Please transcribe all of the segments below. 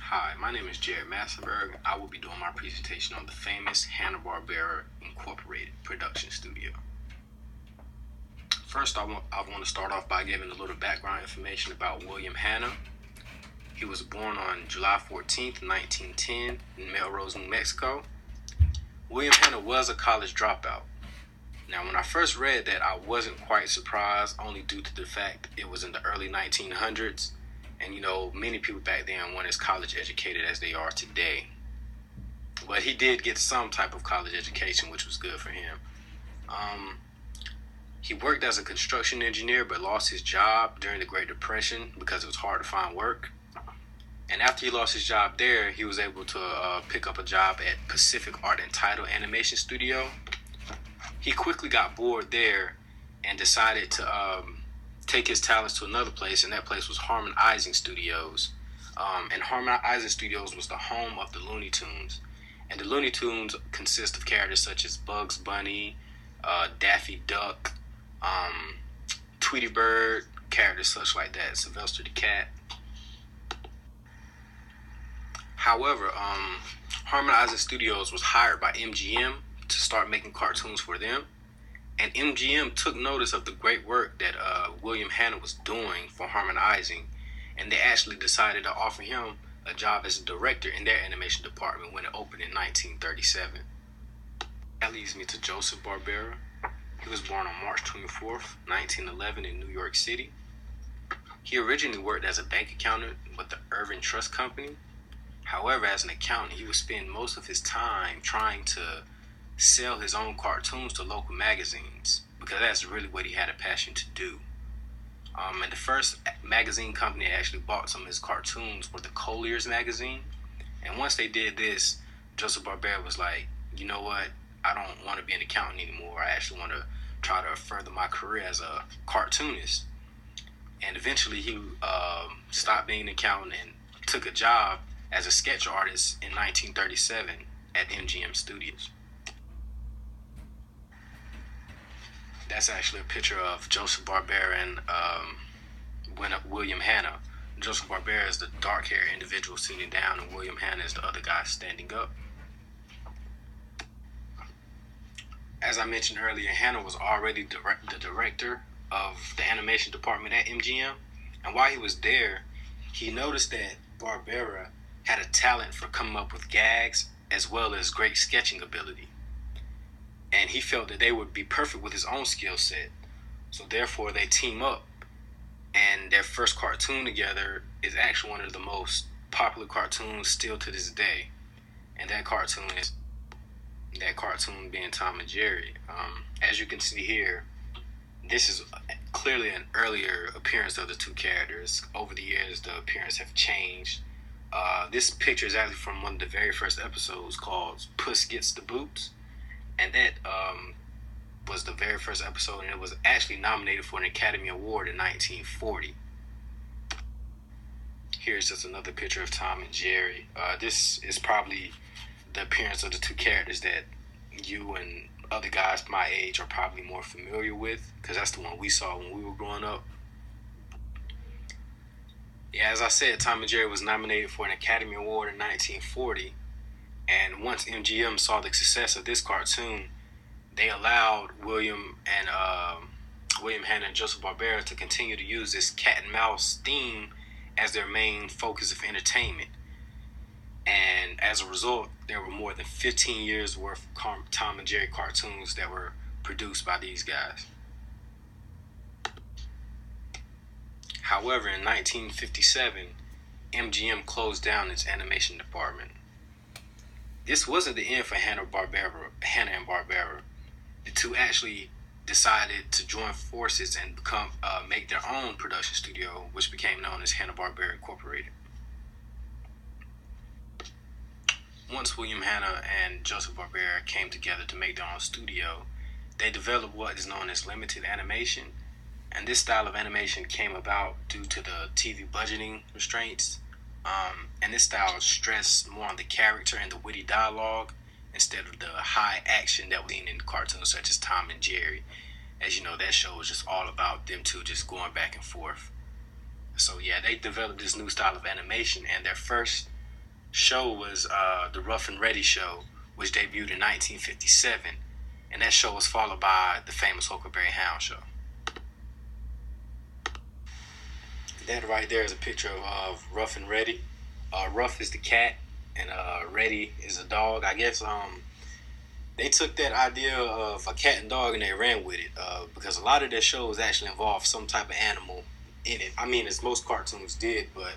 Hi, my name is Jared Massenberg. I will be doing my presentation on the famous Hanna-Barbera Incorporated production studio. First, I want to start off by giving a little background information about William Hanna. He was born on July 14th, 1910 in Melrose, New Mexico. William Hanna was a college dropout. Now, when I first read that, I wasn't quite surprised, only due to the fact it was in the early 1900s. And many people back then weren't as college educated as they are today. But he did get some type of college education, which was good for him. He worked as a construction engineer, but lost his job during the Great Depression because it was hard to find work. And after he lost his job there, he was able to pick up a job at Pacific Art and Title Animation Studio. He quickly got bored there and decided to take his talents to another place, and that place was Harmon Ising Studios. And Harmon Ising Studios was the home of the Looney Tunes. And the Looney Tunes consist of characters such as Bugs Bunny, Daffy Duck, Tweety Bird, characters such like that, Sylvester the Cat. However, Harmon Ising Studios was hired by MGM to start making cartoons for them. And MGM took notice of the great work that William Hanna was doing for Harmon Ising, and they actually decided to offer him a job as a director in their animation department when it opened in 1937. That leads me to Joseph Barbera. He was born on March 24th, 1911 in New York City. He originally worked as a bank accountant with the Irving Trust Company. However, as an accountant, he would spend most of his time trying to sell his own cartoons to local magazines, because that's really what he had a passion to do. And the first magazine company that actually bought some of his cartoons were the Collier's magazine. And once they did this, Joseph Barbera was like, you know what, I don't want to be an accountant anymore. I actually want to try to further my career as a cartoonist. And eventually he stopped being an accountant and took a job as a sketch artist in 1937 at MGM Studios. That's actually a picture of Joseph Barbera and William Hanna. Joseph Barbera is the dark-haired individual sitting down, and William Hanna is the other guy standing up. As I mentioned earlier, Hanna was already the director of the animation department at MGM, and while he was there, he noticed that Barbera had a talent for coming up with gags as well as great sketching ability. And he felt that they would be perfect with his own skill set. So therefore, they team up. And their first cartoon together is actually one of the most popular cartoons still to this day. And that cartoon being Tom and Jerry. As you can see here, this is clearly an earlier appearance of the two characters. Over the years, the appearance have changed. This picture is actually from one of the very first episodes called Puss Gets the Boots. And that was the very first episode, and it was actually nominated for an Academy Award in 1940. Here's just another picture of Tom and Jerry. This is probably the appearance of the two characters that you and other guys my age are probably more familiar with, because that's the one we saw when we were growing up. Yeah, as I said, Tom and Jerry was nominated for an Academy Award in 1940. And once MGM saw the success of this cartoon, they allowed William Hanna and Joseph Barbera to continue to use this cat and mouse theme as their main focus of entertainment. And as a result, there were more than 15 years worth of Tom and Jerry cartoons that were produced by these guys. However, in 1957, MGM closed down its animation department. This wasn't the end for Hanna and Barbera. The two actually decided to join forces and make their own production studio, which became known as Hanna-Barbera Incorporated. Once William Hanna and Joseph Barbera came together to make their own studio, they developed what is known as limited animation, and this style of animation came about due to the TV budgeting restraints. And this style stressed more on the character and the witty dialogue instead of the high action that we seen in cartoons such as Tom and Jerry. As you know, that show was just all about them two just going back and forth. So yeah, they developed this new style of animation, and their first show was the Rough and Ready show, which debuted in 1957, and that show was followed by the famous Huckleberry Hound show. That right there is a picture of Rough and Ready. Rough is the cat, and Ready is a dog. I guess they took that idea of a cat and dog and they ran with it because a lot of their shows actually involve some type of animal in it. I mean, as most cartoons did, but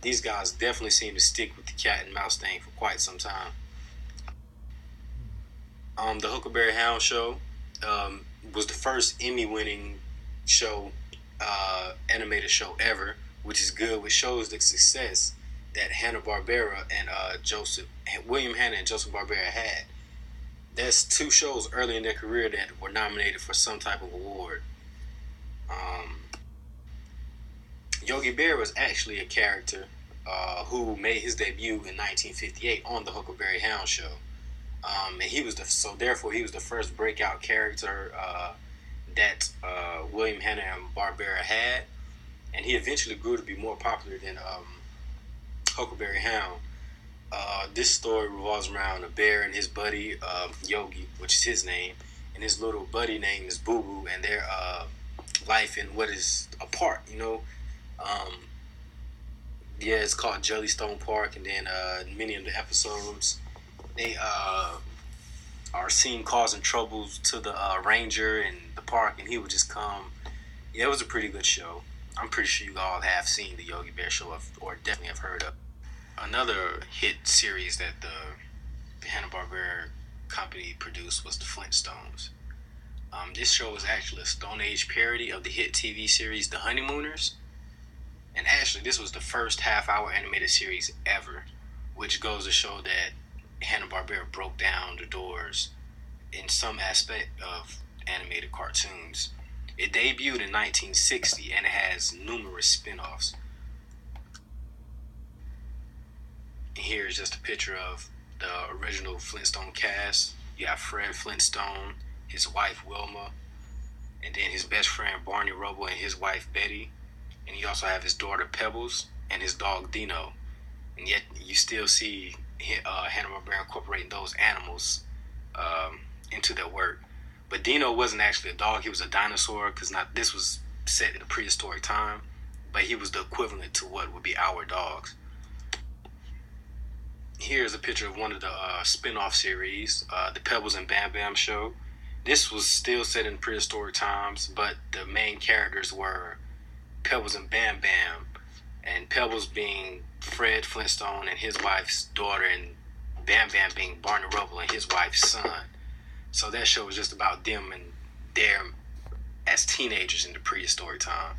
these guys definitely seem to stick with the cat and mouse thing for quite some time. The Huckleberry Hound show was the first Emmy-winning show, animated show ever, which is good, which shows the success that Hanna-Barbera and William Hanna and Joseph Barbera had. That's two shows early in their career that were nominated for some type of award. Yogi Bear was actually a character who made his debut in 1958 on the Huckleberry Hound show. And he was therefore he was the first breakout character that William Hanna and Barbera had, and he eventually grew to be more popular than Huckleberry Hound. This story revolves around a bear and his buddy Yogi, which is his name, and his little buddy name is Boo Boo, and their life in what is a park, yeah, it's called Jellystone Park, and then many of the episodes they are seen causing troubles to the ranger in the park, and he would just come. Yeah, it was a pretty good show. I'm pretty sure you all have seen the Yogi Bear show, or definitely have heard of. Another hit series that the Hanna-Barbera company produced was the Flintstones. This show was actually a Stone Age parody of the hit TV series The Honeymooners. And actually, this was the first half-hour animated series ever, which goes to show that Hanna-Barbera broke down the doors in some aspect of animated cartoons. It debuted in 1960, and it has numerous spin-offs. And here's just a picture of the original Flintstone cast. You have Fred Flintstone, his wife Wilma, and then his best friend Barney Rubble and his wife Betty. And you also have his daughter Pebbles and his dog Dino. And yet you still see Hanna-Barbera incorporating those animals into their work. But Dino wasn't actually a dog; he was a dinosaur. Because this was set in a prehistoric time, but he was the equivalent to what would be our dogs. Here's a picture of one of the spin-off series, the Pebbles and Bam Bam show. This was still set in prehistoric times, but the main characters were Pebbles and Bam Bam, and Pebbles being Fred Flintstone and his wife's daughter, and Bam Bam being Barney Rubble and his wife's son. So that show was just about them and them as teenagers in the prehistoric time.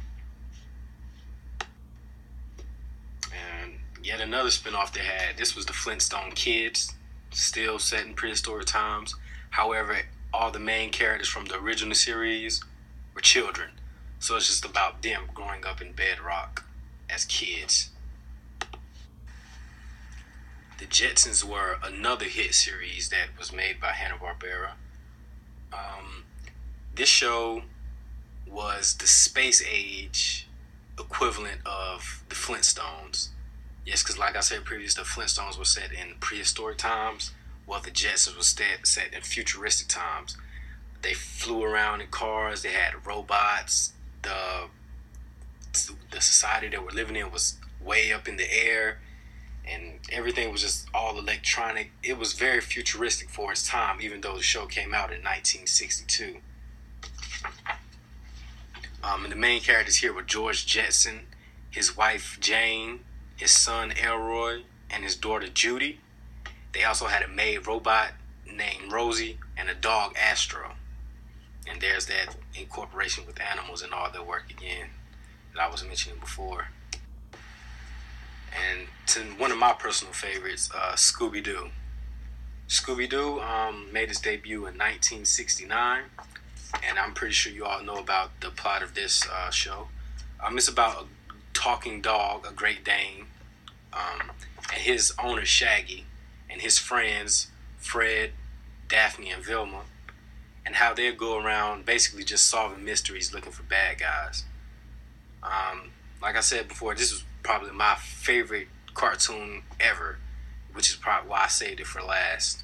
And yet another spinoff they had, this was the Flintstone Kids, still set in prehistoric times. However, all the main characters from the original series were children. So it's just about them growing up in Bedrock as kids. The Jetsons were another hit series that was made by Hanna-Barbera. This show was the space age equivalent of the Flintstones. Yes, because like I said previously, the Flintstones were set in prehistoric times, while the Jetsons were set in futuristic times. They flew around in cars, they had robots, the society that we're living in was way up in the air, and everything was just all electronic. It was very futuristic for its time, even though the show came out in 1962. And the main characters here were George Jetson, his wife Jane, his son Elroy, and his daughter Judy. They also had a maid robot named Rosie and a dog Astro. And there's that incorporation with animals and all their work again that I was mentioning before. And to one of my personal favorites, Scooby-Doo. Scooby-Doo made its debut in 1969, and I'm pretty sure you all know about the plot of this show. It's about a talking dog, a Great Dane, and his owner Shaggy, and his friends Fred, Daphne, and Vilma, and how they go around basically just solving mysteries, looking for bad guys. Like I said before, this was probably my favorite cartoon ever. which is probably why I saved it for last.